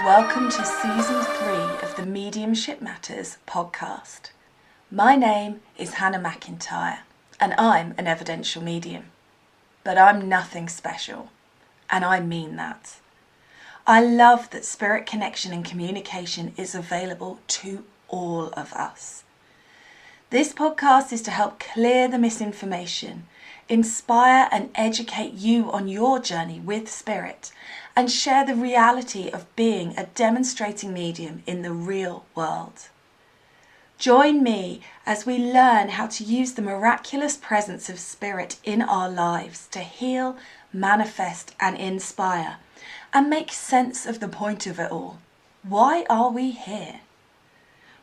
Welcome to Season 3 of the Mediumship Matters podcast. My name is Hannah McIntyre and I'm an evidential medium. But I'm nothing special, and I mean that. I love that spirit connection and communication is available to all of us. This podcast is to help clear the misinformation, inspire and educate you on your journey with spirit, and share the reality of being a demonstrating medium in the real world. Join me as we learn how to use the miraculous presence of spirit in our lives to heal, manifest and inspire, and make sense of the point of it all. Why are we here?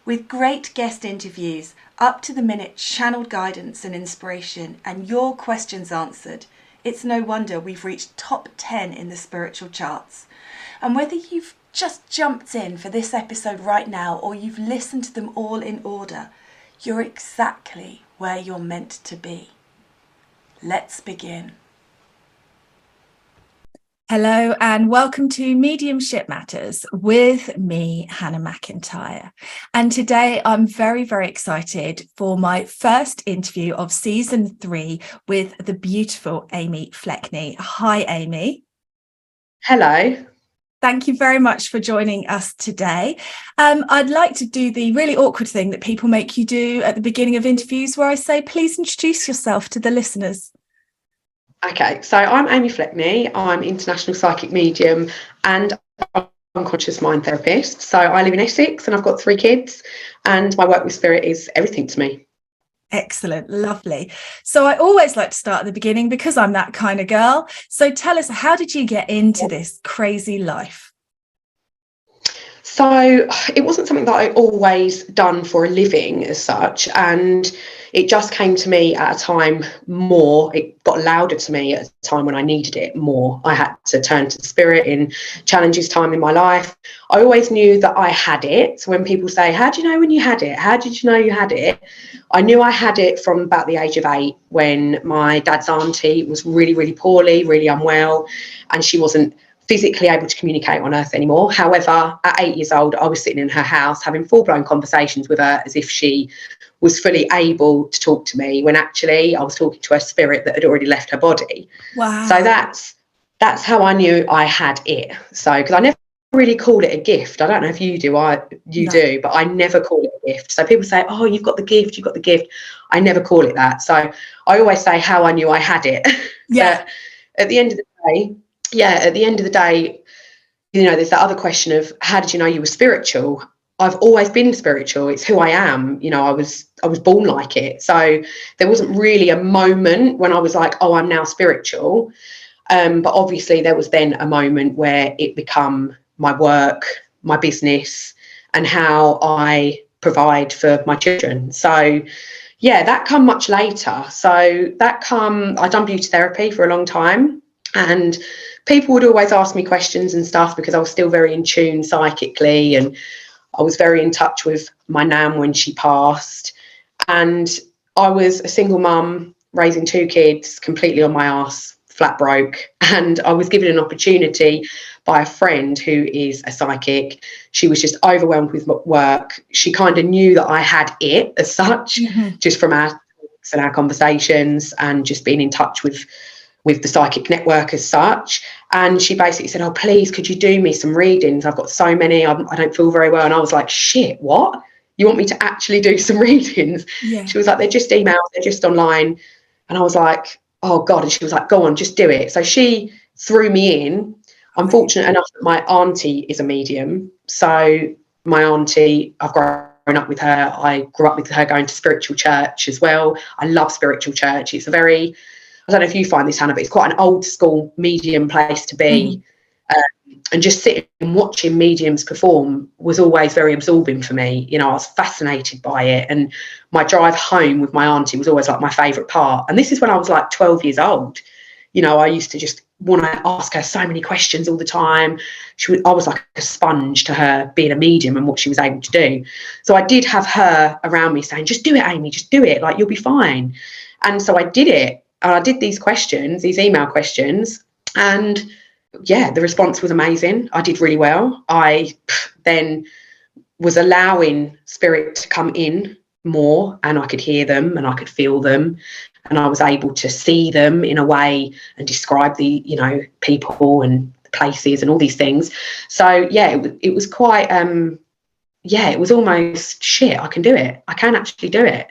With great guest interviews, up-to-the-minute channeled guidance and inspiration, and your questions answered, it's no wonder we've reached top 10 in the spiritual charts. And whether you've just jumped in for this episode right now or you've listened to them all in order, you're exactly where you're meant to be. Let's begin. Hello and welcome to Mediumship Matters with me, Hannah McIntyre. And today I'm very, very excited for my first interview of Season 3 with the beautiful Amy Fleckney. Hi, Amy. Hello. Thank you very much for joining us today. I'd like to do the really awkward thing that people make you do at the beginning of interviews where I say, please introduce yourself to the listeners. Okay, so I'm Amy Fleckney. I'm international psychic medium and unconscious mind therapist. So I live in Essex and I've got 3 kids and my work with spirit is everything to me. Excellent, lovely. So I always like to start at the beginning because I'm that kind of girl. So tell us, how did you get into this crazy life? So it wasn't something that I always done for a living as such, and it just came to me at a time more, it got louder to me at a time when I needed it more. I had to turn to the spirit in challenges time in my life. I always knew that I had it. So when people say, how do you know when you had it? How did you know you had it? I knew I had it from about the age of 8 when my dad's auntie was really, really poorly, really unwell, and she wasn't physically able to communicate on earth anymore. However, at 8 years old, I was sitting in her house having full-blown conversations with her as if she was fully able to talk to me, when actually I was talking to her spirit that had already left her body. Wow. So that's how I knew I had it. So because I never really call it a gift. I don't know if you do. You do, but I never call it a gift. So people say, oh, you've got the gift, I never call it that. So I always say how I knew I had it. Yeah. But at the end of the day, you know, there's that other question of how did you know you were spiritual? I've always been spiritual. It's who I am. You know, I was born like it. So there wasn't really a moment when I was like, oh, I'm now spiritual. But obviously there was then a moment where it become my work, my business, and how I provide for my children. So yeah, that come much later. I done beauty therapy for a long time, and people would always ask me questions and stuff because I was still very in tune psychically, and I was very in touch with my nan when she passed. And I was a single mum raising 2 kids, completely on my arse, flat broke. And I was given an opportunity by a friend who is a psychic. She was just overwhelmed with work. She kind of knew that I had it as such, just from our talks and our conversations and just being in touch with the psychic network as such. And she basically said, oh, please, could you do me some readings? I've got so many, I don't feel very well. And I was like, shit, what? You want me to actually do some readings? Yeah. She was like, they're just emails, they're just online. And I was like, oh God. And she was like, go on, just do it. So she threw me in. I'm fortunate enough that my auntie is a medium. So my auntie, I've grown up with her. I grew up with her going to spiritual church as well. I love spiritual church. It's a very, I don't know if you find this, Hannah, but it's quite an old school medium place to be. And just sitting and watching mediums perform was always very absorbing for me. You know, I was fascinated by it. And my drive home with my auntie was always like my favourite part. And this is when I was like 12 years old. You know, I used to just want to ask her so many questions all the time. I was like a sponge to her being a medium and what she was able to do. So I did have her around me saying, just do it, Amy, just do it. Like, you'll be fine. And so I did it. And I did these questions, these email questions. And yeah, the response was amazing. I did really well. I then was allowing spirit to come in more, and I could hear them and I could feel them, and I was able to see them in a way and describe the, you know, people and places and all these things. So yeah, it was quite yeah, it was almost shit, I can do it, I can actually do it.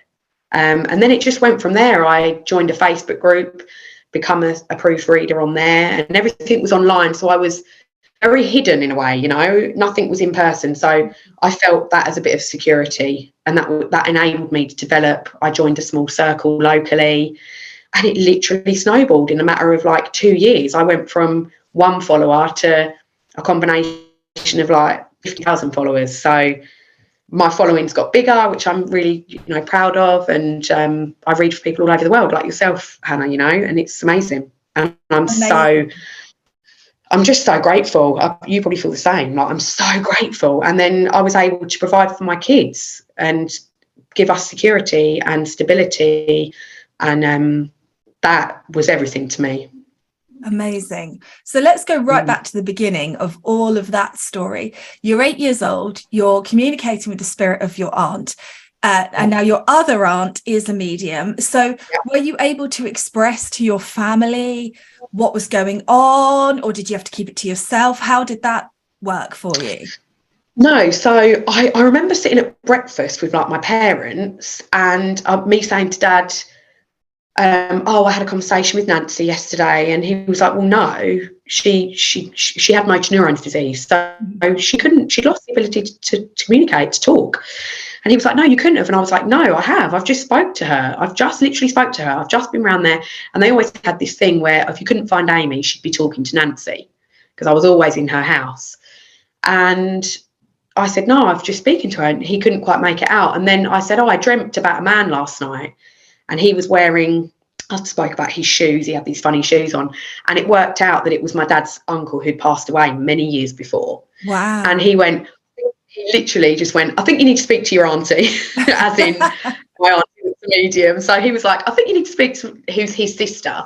And then it just went from there. I joined a Facebook group, become a proofreader on there, and everything was online, so I was very hidden in a way, you know, nothing was in person. So I felt that as a bit of security, and that enabled me to develop. I joined a small circle locally, and it literally snowballed in a matter of like 2 years. I went from one follower to a combination of like 50,000 followers. So my following's got bigger, which I'm really, you know, proud of. And I read for people all over the world like yourself, Hannah, you know, and it's amazing. And I'm just so grateful. You probably feel the same. Like, I'm so grateful. And then I was able to provide for my kids and give us security and stability. And that was everything to me. Amazing. So let's go right back to the beginning of all of that story. You're 8 years old. You're communicating with the spirit of your aunt. And now your other aunt is a medium. So were you able to express to your family what was going on, or did you have to keep it to yourself? How did that work for you? No, so I remember sitting at breakfast with like my parents, and me saying to Dad, I had a conversation with Nancy yesterday, and he was like, well, no, she had motor neurons disease, so she'd lost the ability to communicate, to talk. And he was like, no, you couldn't have. And I was like, no, I have. I've just spoke to her. I've just literally spoke to her. I've just been around there. And they always had this thing where if you couldn't find Amy, she'd be talking to Nancy, because I was always in her house. And I said, no, I've just speaking to her. And he couldn't quite make it out. And then I said, I dreamt about a man last night, and he was wearing, I spoke about his shoes. He had these funny shoes on. And it worked out that it was my dad's uncle who'd passed away many years before. Wow. And he literally just went, I think you need to speak to your auntie, as in my auntie was a medium. So he was like, I think you need to speak to who's his sister.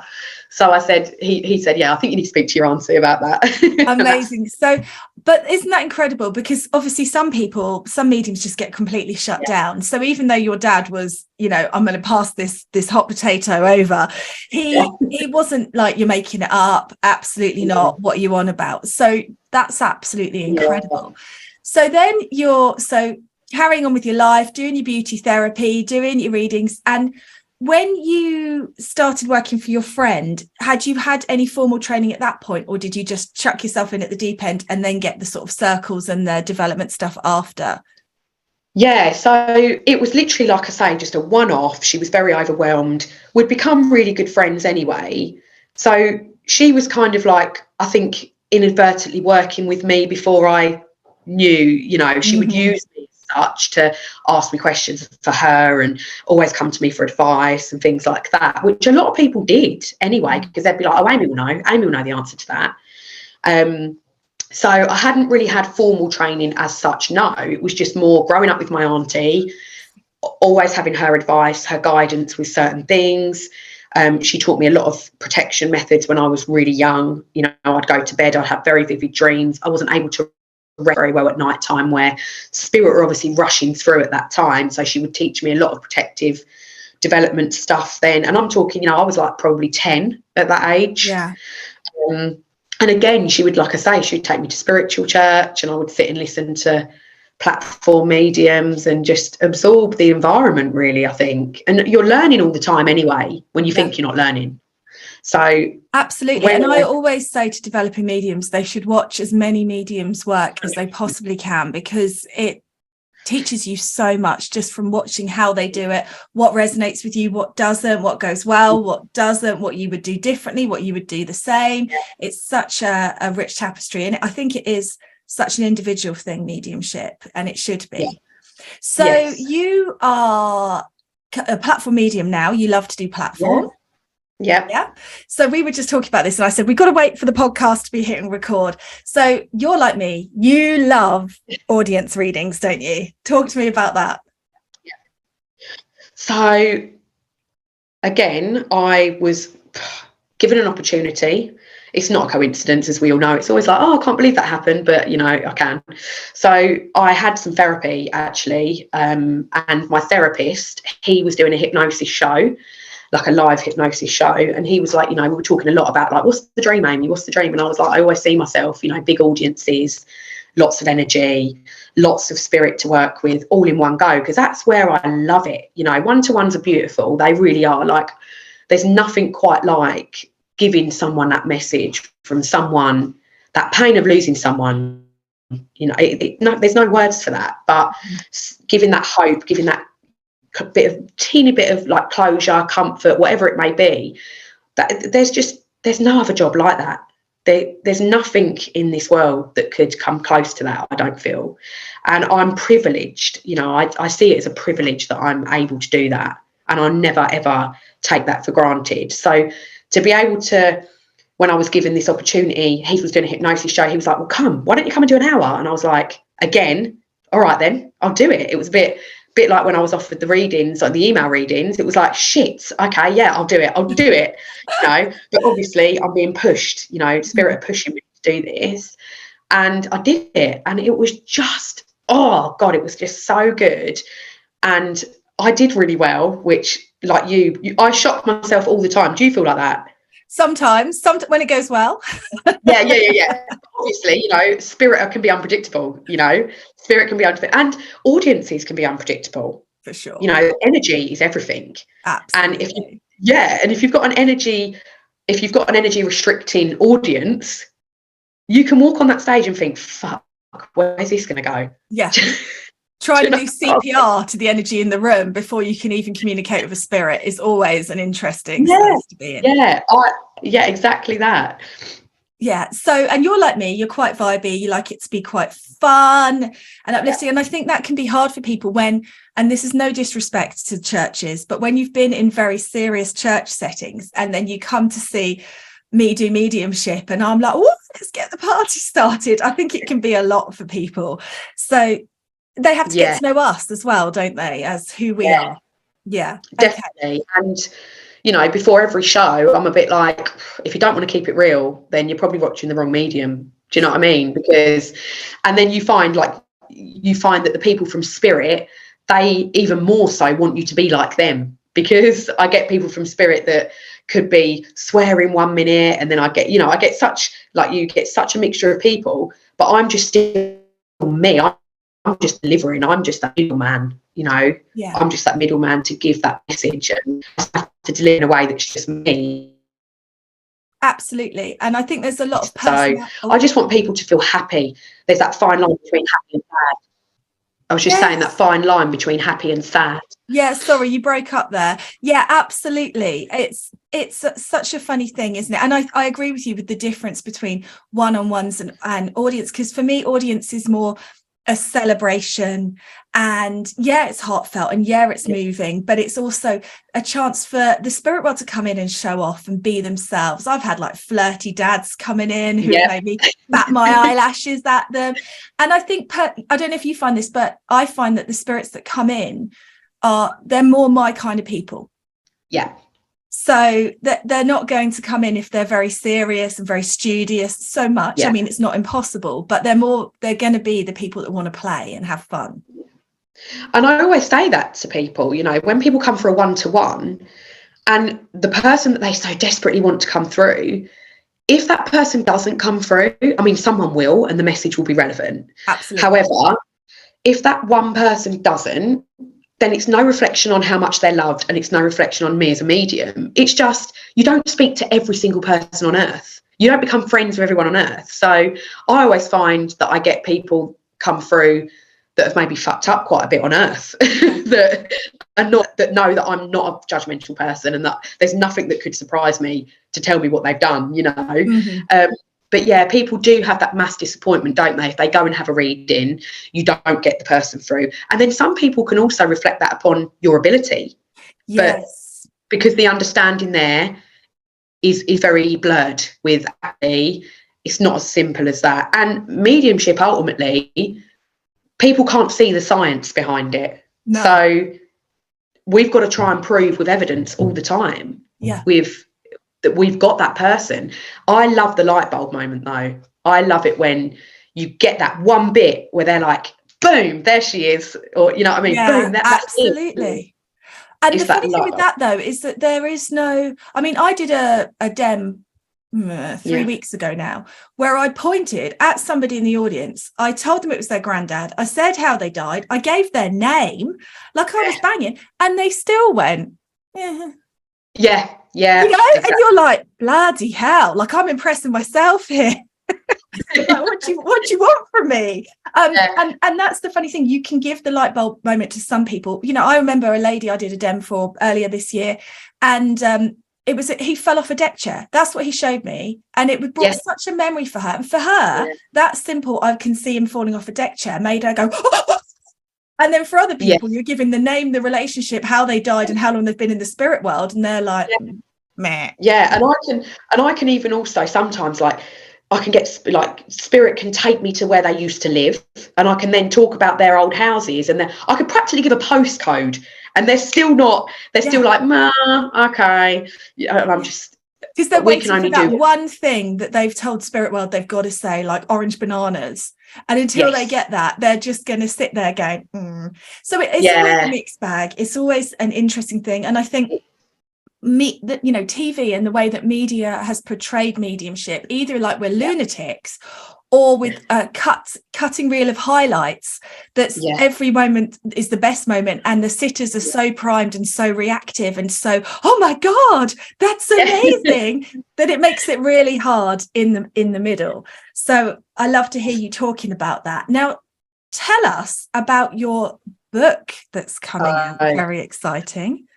So I said, he said, yeah, I think you need to speak to your auntie about that. Amazing. So, but isn't that incredible? Because obviously some mediums just get completely shut down. So even though your dad was, you know, I'm going to pass this hot potato over, he wasn't like, you're making it up. Absolutely not. What are you on about? So that's absolutely incredible. So then you're carrying on with your life, doing your beauty therapy, doing your readings. And when you started working for your friend, had you had any formal training at that point, or did you just chuck yourself in at the deep end and then get the sort of circles and the development stuff after? Yeah, so it was literally, like I say, just a one-off. She was very overwhelmed. We'd become really good friends anyway. So she was kind of like, I think, inadvertently working with me before I knew, you know, she would use me as such to ask me questions for her and always come to me for advice and things like that, which a lot of people did anyway, because they'd be like, oh, Amy will know the answer to that. So I hadn't really had formal training as such. No, it was just more growing up with my auntie, always having her advice, her guidance with certain things. She taught me a lot of protection methods when I was really young. You know, I'd go to bed, I'd have very vivid dreams. I wasn't able to rest very well at night time, where spirit were obviously rushing through at that time. So she would teach me a lot of protective development stuff then. And I'm talking, you know, I was like probably 10 at that age. Yeah. And again, she would, like I say, she would take me to spiritual church, and I would sit and listen to platform mediums and just absorb the environment, really, I think. And you're learning all the time anyway when you think you're not learning. So absolutely. And I always say to developing mediums, they should watch as many mediums work as they possibly can, because it teaches you so much just from watching how they do it, what resonates with you, what doesn't, what goes well, what doesn't, what you would do differently, what you would do the same. It's such a rich tapestry, and I think it is such an individual thing, mediumship, and it should be. So you are a platform medium now. You love to do platform. Yeah. So we were just talking about this, and I said, we've got to wait for the podcast to be hitting record. So you're like me. You love audience readings, don't you? Talk to me about that. So again, I was given an opportunity. it's not a coincidence, as we all know. It's always like, oh, I can't believe that happened, but you know, I can. So I had some therapy actually, and my therapist, he was doing a hypnosis show, like a live hypnosis show, and he was like, you know, we were talking a lot about like, what's the dream, Amy? What's the dream? And I was like, I always see myself, you know, big audiences, lots of energy, lots of spirit to work with, all in one go, because that's where I love it. You know, one-to-ones are beautiful. They really are. Like, there's nothing quite like giving someone that message from someone, that pain of losing someone. You know, there's no words for that, but giving that hope, giving that teeny bit of like closure, comfort, whatever it may be, that there's no other job like that. There's nothing in this world that could come close to that, I don't feel. And I'm privileged, you know, I see it as a privilege that I'm able to do that, and I never ever take that for granted. So to be able to, when I was given this opportunity, he was doing a hypnosis show, he was like, well, why don't you come and do an hour? And I was like, again, all right then, I'll do it. It was a bit like when I was offered the readings, like the email readings, it was like, shit, okay, yeah, I'll do it, you know. But obviously I'm being pushed, you know, spirit are pushing me to do this, and I did it, and it was just, oh God, it was just so good. And I did really well, which, like you I shock myself all the time. Do you feel like that? Sometimes when it goes well. Yeah. Obviously, you know, spirit can be unpredictable, you know, and audiences can be unpredictable. For sure. You know, energy is everything. Absolutely. And if you've got an energy restricting audience, you can walk on that stage and think, fuck, where's this going to go? Yeah. Trying to do CPR to the energy in the room before you can even communicate with a spirit is always an interesting space to be in. Yeah, exactly that. Yeah. So, and you're like me, you're quite vibey, you like it to be quite fun and uplifting. And I think that can be hard for people when, and this is no disrespect to churches, but when you've been in very serious church settings and then you come to see me do mediumship and I'm like, oh, let's get the party started. I think it can be a lot for people. So they have to get to know us as well, don't they, as who we are. Yeah, definitely. Okay. And you know, before every show, I'm a bit like, if you don't want to keep it real, then you're probably watching the wrong medium. Do you know what I mean? Because, and then you find that the people from spirit, they even more so want you to be like them, because I get people from spirit that could be swearing 1 minute, and then I get such, like you get such a mixture of people, but I'm just still me. I'm just delivering. I'm just that middleman, you know. Yeah. I'm just that middleman to give that message and to deliver in a way that's just me. Absolutely. And I think there's a lot of I just want people to feel happy. There's that fine line between happy and sad. I was just saying that fine line between happy and sad. Yeah, sorry, you broke up there. Yeah, absolutely. It's such a funny thing, isn't it? And I agree with you with the difference between one-on-ones and audience, because for me, audience is more a celebration, and it's heartfelt, and it's moving, but it's also a chance for the spirit world to come in and show off and be themselves. I've had like flirty dads coming in who made me bat my eyelashes at them, and I think I don't know if you find this, but I find that the spirits that come in they're more my kind of people. So that they're not going to come in if they're very serious and very studious so much. I mean, it's not impossible, but they're going to be the people that want to play and have fun. And I always say that to people, you know, when people come for a one-to-one and the person that they so desperately want to come through, if that person doesn't come through, I mean, someone will, and the message will be relevant. Absolutely. However, if that one person doesn't, then it's no reflection on how much they're loved, and it's no reflection on me as a medium. It's just, you don't speak to every single person on earth. You don't become friends with everyone on earth. So I always find that I get people come through that have maybe fucked up quite a bit on earth, that know that I'm not a judgmental person, and that there's nothing that could surprise me to tell me what they've done, you know. Mm-hmm. But yeah, people do have that mass disappointment, don't they? If they go and have a reading, you don't get the person through. And then some people can also reflect that upon your ability. Yes. But because the understanding there is very blurred with it's not as simple as that. And mediumship, ultimately, people can't see the science behind it. No. So we've got to try and prove with evidence all the time. Yeah. that we've got that person. I love the light bulb moment though. I love it when you get that one bit where they're like, boom, there she is, or you know what I mean? Yeah, Boom, that's absolutely. And it's the that funny thing light with bulb. that though is that there is no, I mean, I did a dem 3 weeks ago now, where I pointed at somebody in the audience. I told them it was their granddad. I said how they died. I gave their name, like I was banging, and they still went, Yeah, you know, exactly. and you're like, bloody hell, like I'm impressing myself here. Like, what do you want from me? And that's the funny thing. You can give the light bulb moment to some people. You know, I remember a lady I did a dem for earlier this year, and it was he fell off a deck chair. That's what he showed me, and it brought such a memory for her. And for her, that simple, I can see him falling off a deck chair, made her go. And then for other people, you're giving the name, the relationship, how they died, and how long they've been in the spirit world, and they're like, meh. Yeah, and I can even also sometimes, like, I can get like spirit can take me to where they used to live, and I can then talk about their old houses, and then I could practically give a postcode, and they're still like, ma, okay, and I'm just, because they're we can waiting for only that do one thing that they've told spirit world they've got to say, like orange bananas, and until they get that, they're just going to sit there going So it's always a mixed bag. It's always an interesting thing, and I think that, you know, TV and the way that media has portrayed mediumship, either like we're lunatics or with a cutting reel of highlights, that's every moment is the best moment, and the sitters are so primed and so reactive and so, oh my god, that's amazing, that it makes it really hard in the middle. So I love to hear you talking about that. Now tell us about your book that's coming out. Very exciting.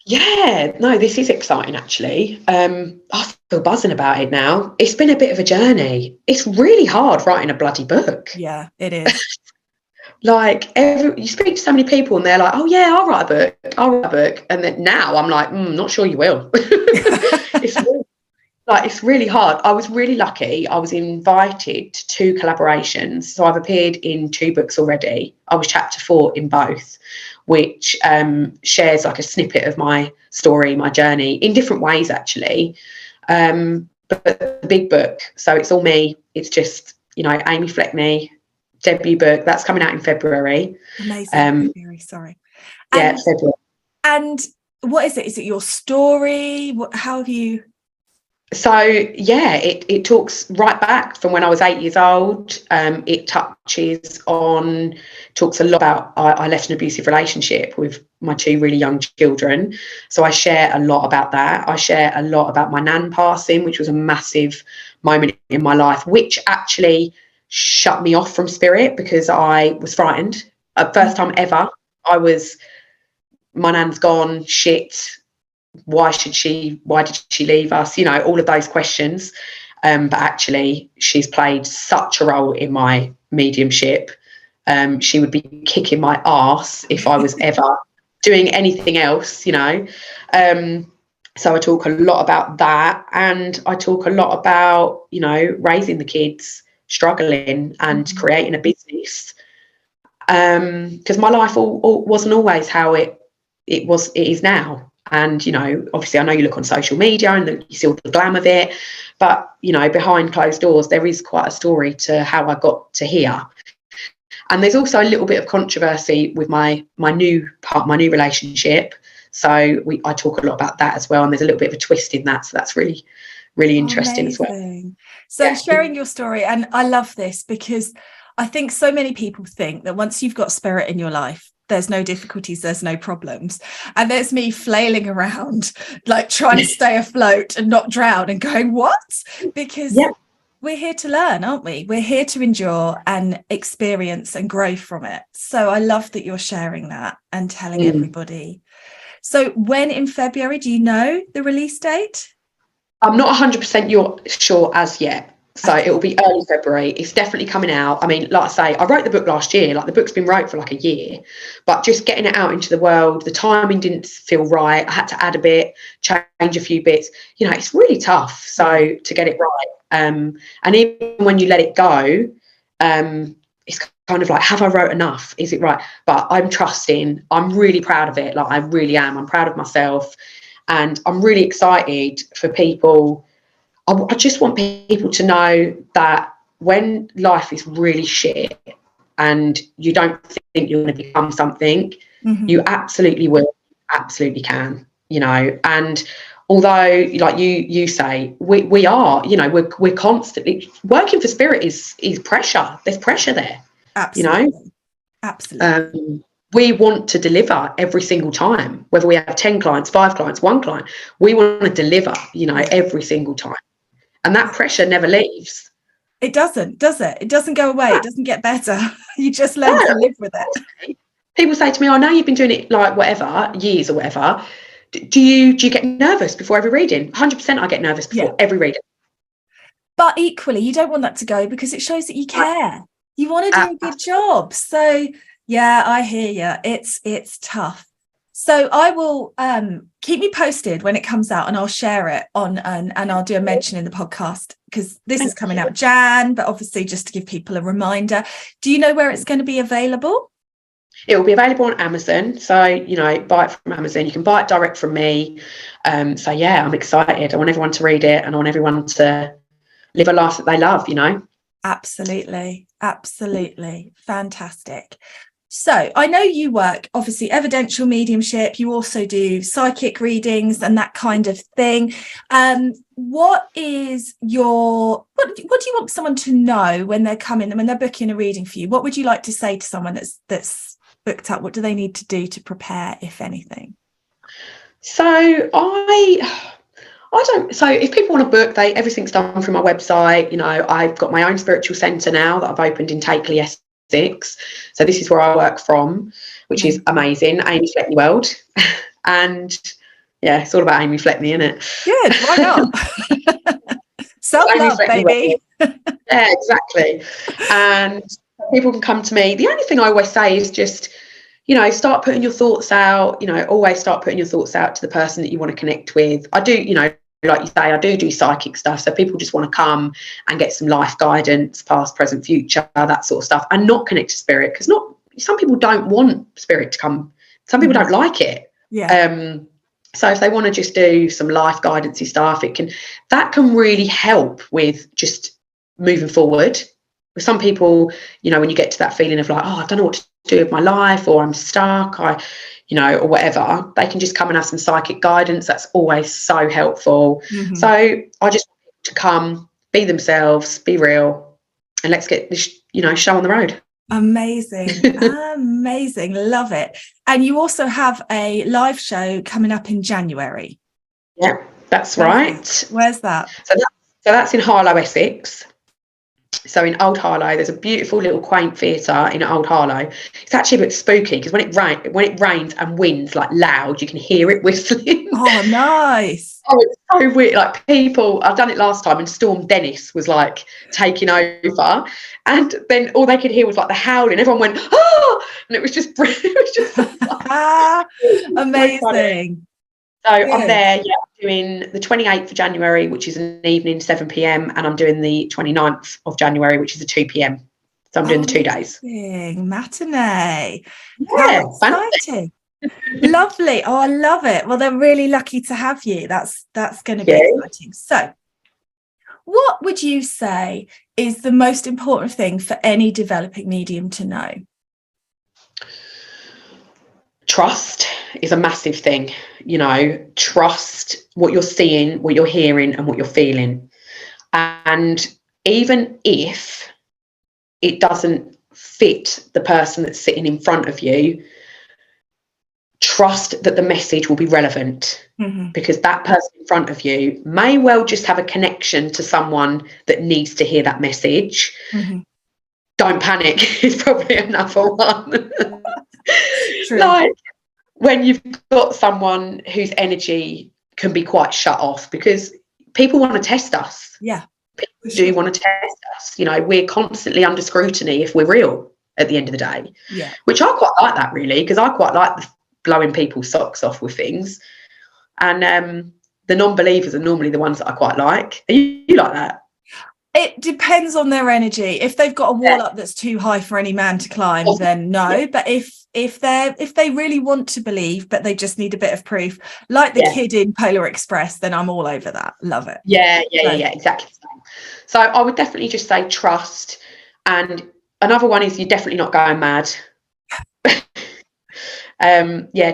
Yeah, no, this is exciting actually. I feel buzzing about it now. It's been a bit of a journey. It's really hard writing a bloody book. Yeah, it is. Like you speak to so many people and they're like, oh yeah, I'll write a book. And then now I'm like, not sure you will. It's really hard. I was really lucky. I was invited to 2 collaborations. So I've appeared in 2 books already. I was chapter 4 in both, which shares like a snippet of my story, my journey in different ways, actually. But the big book, so it's all me. It's just, you know, Amy Fleckney, debut book. That's coming out in February. Amazing. February, sorry. February. And what is it? Is it your story? How have you... So yeah, it talks right back from when I was 8 years old. It talks a lot about I left an abusive relationship with my 2 really young children. So I share a lot about that. I share a lot about my nan passing, which was a massive moment in my life, which actually shut me off from spirit because I was frightened. First time ever, my nan's gone, shit. Why did she leave us? You know, all of those questions. But actually, she's played such a role in my mediumship. She would be kicking my ass if I was ever doing anything else, you know. So I talk a lot about that, and I talk a lot about, you know, raising the kids, struggling, and creating a business. Because my life wasn't always how it is now. And, you know, obviously I know you look on social media and you see all the glam of it, but, you know, behind closed doors, there is quite a story to how I got to here. And there's also a little bit of controversy with my new relationship. So I talk a lot about that as well. And there's a little bit of a twist in that. So that's really, really interesting as well. So sharing your story. And I love this because I think so many people think that once you've got spirit in your life, there's no difficulties, there's no problems. And there's me flailing around, like trying to stay afloat and not drown and going, what? Because we're here to learn, aren't we? We're here to endure and experience and grow from it. So I love that you're sharing that and telling everybody. So when in February, do you know the release date? I'm not 100% sure as yet. So it will be early February. It's definitely coming out. I mean, like I say, I wrote the book last year. Like the book's been wrote for like a year, but just getting it out into the world, the timing didn't feel right. I had to add a bit, change a few bits. You know, it's really tough. So to get it right. And even when you let it go, it's kind of like, have I wrote enough? Is it right? But I'm trusting. I'm really proud of it. Like I really am. I'm proud of myself. And I'm really excited for people. I just want people to know that when life is really shit and you don't think you're going to become something, you absolutely will, absolutely can, you know. And although, like you say, we are, you know, we're constantly working for spirit is pressure. There's pressure there, Absolutely. you know. Absolutely. We want to deliver every single time, whether we have 10 clients, 5 clients, 1 client. We want to deliver, you know, every single time. And that pressure never leaves. It doesn't, does it? It doesn't go away. It doesn't get better. You just learn to live with it. People say to me, "I know you've been doing it like whatever, years or whatever. Do you get nervous before every reading?" 100% I get nervous before every reading. But equally, you don't want that to go because it shows that you care. You want to do a good job. So yeah, I hear you. It's tough. So I will keep me posted when it comes out, and I'll share it on and I'll do a mention in the podcast, because this is coming out Jan, but obviously just to give people a reminder. Do you know where it's going to be available? It will be available on Amazon. So, you know, buy it from Amazon. You can buy it direct from me. So yeah, I'm excited. I want everyone to read it, and I want everyone to live a life that they love, you know. Absolutely. Absolutely. Fantastic. So I know you work, obviously, evidential mediumship. You also do psychic readings and that kind of thing. What is your, what do you want someone to know when they're coming, when they're booking a reading for you? What would you like to say to someone that's booked up? What do they need to do to prepare, if anything? So so if people want to book, everything's done through my website. You know, I've got my own spiritual centre now that I've opened in Takeley, Essex. So this is where I work from, which is amazing. Amy Fleckney World. And yeah, it's all about Amy Fleckney, isn't it? Good, why not? Self-love, baby. Yeah, exactly. And people can come to me. The only thing I always say is just, you know, start putting your thoughts out. You know, always start putting your thoughts out to the person that you want to connect with. I do, you know, like you say, I do psychic stuff. So people just want to come and get some life guidance, past, present, future, that sort of stuff, and not connect to spirit, because some people don't want spirit to come. Some people don't like it. Yeah. So if they want to just do some life guidance stuff, that can really help with just moving forward. With some people, you know, when you get to that feeling of like, oh, I don't know what to do with my life, or I'm stuck, you know, or whatever, they can just come and have some psychic guidance. That's always so helpful. So I just want people to come, be themselves, be real, and let's get this, you know, show on the road. Amazing. Amazing. Love it. And you also have a live show coming up in January. Yeah, that's right. Where's that? So that's in Harlow, Essex. So in Old Harlow, there's a beautiful little quaint theatre in Old Harlow. It's actually a bit spooky because when it rains and winds like loud, you can hear it whistling. Oh, nice. Oh, it's so weird. Like people, I've done it last time, and Storm Dennis was like taking over, and then all they could hear was like the howling. Everyone went, oh, and it was just amazing. So I'm there, doing the 28th of January, which is an evening, 7 p.m, and I'm doing the 29th of January, which is a 2 p.m. So I'm doing the 2 days. Matinee. Yeah, exciting. Lovely. Oh, I love it. Well, they're really lucky to have you. That's going to be exciting. So what would you say is the most important thing for any developing medium to know? Trust is a massive thing. You know, trust what you're seeing, what you're hearing, and what you're feeling. And even if it doesn't fit the person that's sitting in front of you, trust that the message will be relevant, because that person in front of you may well just have a connection to someone that needs to hear that message. Don't panic is probably another one. Like when you've got someone whose energy can be quite shut off, because people want to test us. Yeah. People do want to test us. You know, we're constantly under scrutiny if we're real at the end of the day. Yeah. Which I quite like that, really, because I quite like blowing people's socks off with things. And the non-believers are normally the ones that I quite like. Are you like that? It depends on their energy. If they've got a wall up that's too high for any man to climb, then no. But if they really want to believe, but they just need a bit of proof, like the kid in Polar Express, then I'm all over that. Love it. Yeah, exactly the same. So I would definitely just say trust. And another one is you're definitely not going mad.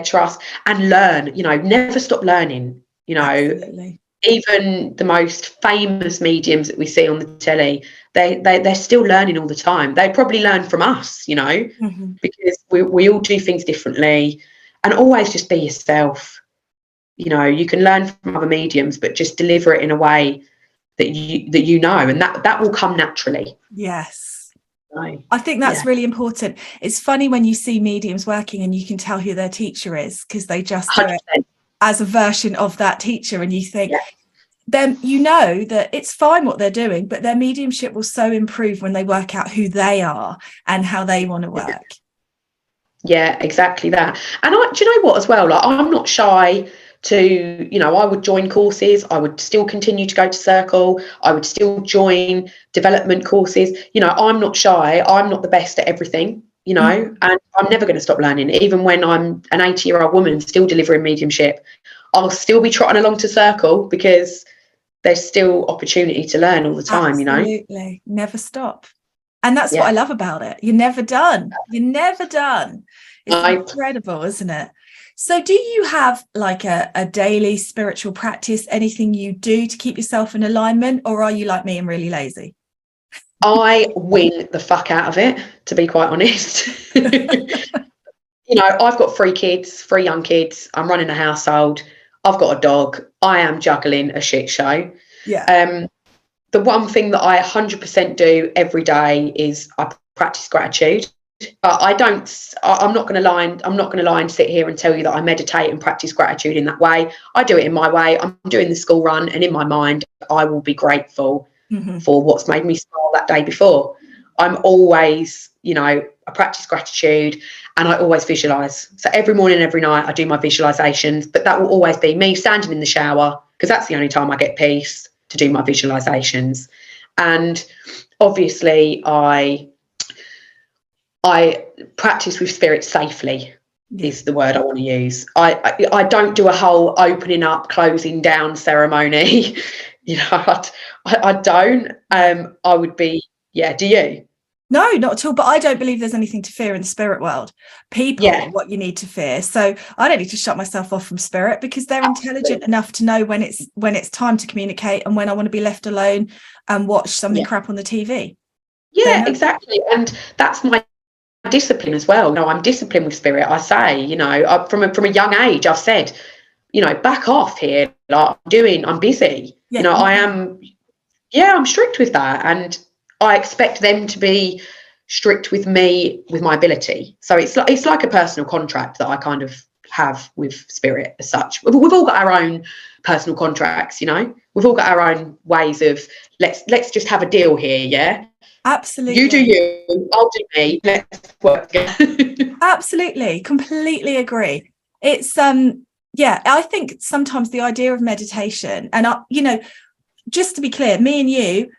Trust and learn, never stop learning, Absolutely. Even the most famous mediums that we see on the telly, they're still learning all the time. They probably learn from us, because we all do things differently. And always just be yourself. You can learn from other mediums, but just deliver it in a way that and that will come naturally. Yes. Right. I think that's really important. It's funny when you see mediums working and you can tell who their teacher is, because they just do 100%. it as a version of that teacher, and you think then that it's fine what they're doing, but their mediumship will so improve when they work out who they are and how they want to work. Yeah, exactly that. And do you know what as well, like, I'm not shy to, I would join courses, I would still continue to go to Circle, I would still join development courses. I'm not shy, I'm not the best at everything, and I'm never going to stop learning. Even when I'm an 80-year-old woman still delivering mediumship, I'll still be trotting along to Circle, because there's still opportunity to learn all the time. Absolutely. Never stop. And that's what I love about it. You're never done. It's incredible, isn't it? So do you have like a daily spiritual practice, anything you do to keep yourself in alignment, or are you like me and really lazy? I wing the fuck out of it, to be quite honest. I've got 3 young kids. I'm running a household. I've got a dog. I am juggling a shit show. Yeah. The one thing that I 100% do every day is I practice gratitude. But I'm not going to lie and sit here and tell you that I meditate and practice gratitude in that way. I do it in my way. I'm doing the school run, and in my mind, I will be grateful for what's made me smile that day before. I'm always, I practice gratitude, and I always visualize. So every morning, every night, I do my visualizations, but that will always be me standing in the shower, because that's the only time I get peace to do my visualizations. And obviously I practice with spirit safely, is the word I want to use. I don't do a whole opening up, closing down ceremony. I don't. I would be, do you? No, not at all. But I don't believe there's anything to fear in the spirit world. People are what you need to fear. So I don't need to shut myself off from spirit, because they're intelligent enough to know when it's time to communicate and when I want to be left alone and watch something crap on the TV. Yeah, exactly. And that's my discipline as well. I'm disciplined with spirit. I say, from a young age, I've said, back off here. Like, I'm busy. I am. Yeah, I'm strict with that, and I expect them to be strict with me, with my ability. So it's like a personal contract that I kind of have with spirit as such. We've all got our own personal contracts. We've all got our own ways of let's just have a deal here. Yeah. Absolutely. You do you, I'll do me. Let's work together. Absolutely. Completely agree. It's I think sometimes the idea of meditation, and just to be clear, me and you,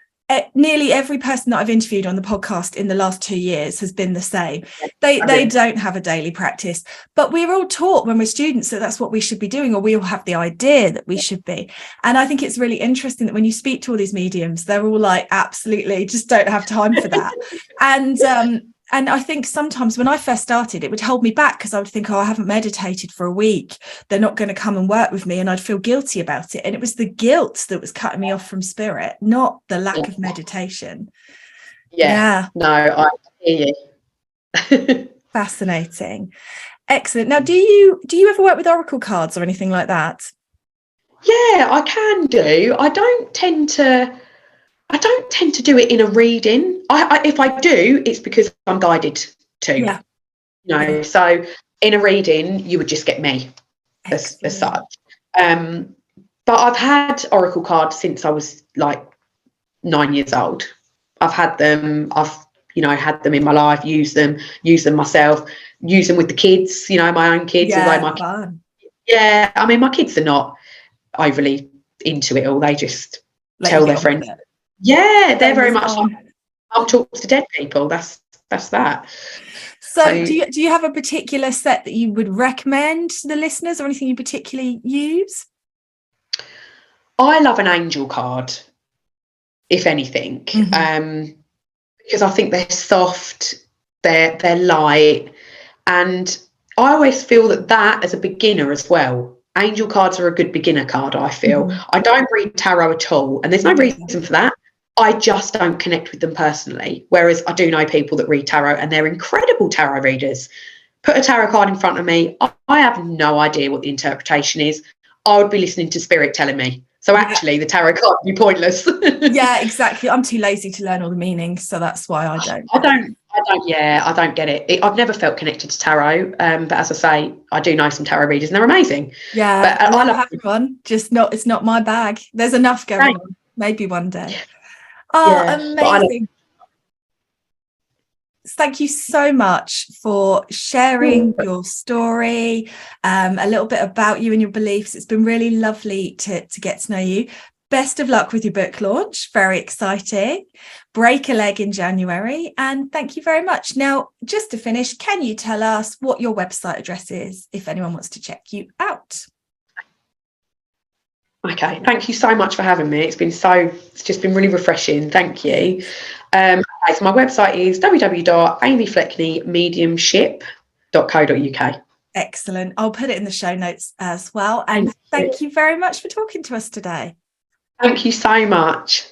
nearly every person that I've interviewed on the podcast in the last 2 years has been the same. They don't have a daily practice, but we're all taught when we're students that that's what we should be doing, or we all have the idea that we should be. And I think it's really interesting that when you speak to all these mediums, they're all like, absolutely, just don't have time for that. And I think sometimes when I first started, it would hold me back, because I would think, I haven't meditated for a week. They're not going to come and work with me, and I'd feel guilty about it. And it was the guilt that was cutting me off from spirit, not the lack of meditation. Yeah. No, I hear you. Fascinating. Excellent. Now, do you ever work with oracle cards or anything like that? Yeah, I can do. I don't tend to do it in a reading. If I do, it's because I'm guided to. So in a reading, you would just get me as such. But I've had oracle cards since I was like 9 years old. I've had them. I've had them in my life. Use them myself. Use them with the kids. My own kids. Fun. Yeah, I mean, my kids are not overly into it all. They just tell their friends. Yeah, they're very much on. like, I'll talk to dead people. That's that. So do you have a particular set that you would recommend to the listeners, or anything you particularly use? I love an angel card, if anything, because I think they're soft, they're light, and I always feel that as a beginner as well, angel cards are a good beginner card, I feel. I don't read tarot at all, and there's no reason for that. I just don't connect with them personally, whereas I do know people that read tarot and they're incredible tarot readers. Put a tarot card in front of me, I have no idea what the interpretation is. I would be listening to spirit telling me. So actually the tarot card would be pointless. Yeah, exactly. I'm too lazy to learn all the meanings, so that's why I don't. I don't get it. I've never felt connected to tarot, but as I say, I do know some tarot readers and they're amazing. Yeah, but I love having one. Just not, it's not my bag. There's enough going on. Maybe one day. Oh, yeah, amazing. Thank you so much for sharing your story, a little bit about you and your beliefs. It's been really lovely to get to know you. Best of luck with your book launch. Very exciting. Break a leg in January. And thank you very much. Now, just to finish, can you tell us what your website address is if anyone wants to check you out? Okay, thank you so much for having me. It's just been really refreshing. Thank you. So my website is www.amyfleckneymediumship.co.uk. Excellent. I'll put it in the show notes as well. And thank you very much for talking to us today. Thank you so much.